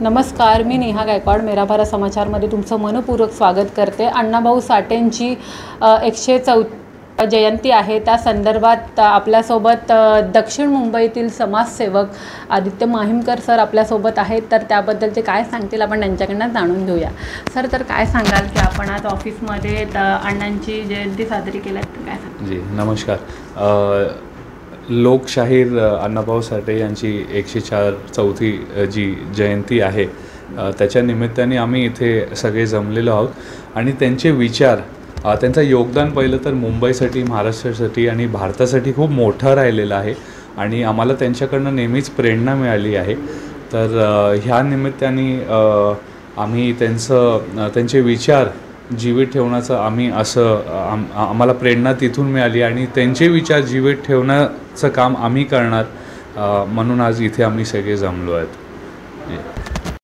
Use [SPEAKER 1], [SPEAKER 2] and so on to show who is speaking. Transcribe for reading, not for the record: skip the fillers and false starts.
[SPEAKER 1] नमस्कार, मी नेहा गायकवाड मेरा भारत समाचारमध्ये तुमचं मनपूर्वक स्वागत करते। अण्णाभाऊ साठेंची 104 जयंती आहे। त्या संदर्भात आपल्यासोबत दक्षिण मुंबईतील समाजसेवक आदित्य माहीमकर सर आपल्यासोबत आहेत, तर त्याबद्दल ते काय सांगतील आपण त्यांच्याकडून जाणून घेऊया। सर, तर काय सांगाल की आपण आज ऑफिसमध्ये अण्णांची जयंती साजरी केली, काय सांगाल?
[SPEAKER 2] जी नमस्कार। लोकशाहीर अण्णाभाऊ साठे यांची 104 जी जयंती आहे, त्याच्या निमित्ताने आम्ही इथे सगळे जमलेलो आहोत आणि त्यांचे विचार, त्यांचं योगदान पहिलं तर मुंबईसाठी, महाराष्ट्रासाठी आणि भारतासाठी खूप मोठं राहिलेलं आहे आणि आम्हाला त्यांच्याकडनं नेहमीच प्रेरणा मिळाली आहे। तर ह्या निमित्ताने आम्ही त्यांचे विचार जीवित ठेवण्याचं आम्हाला प्रेरणा तिथून मिळाली आणि त्यांचे विचार जीवित ठेवण्याचं काम आम्ही करणार, म्हणून आज इथे आम्ही सगळे जमलो आहेत।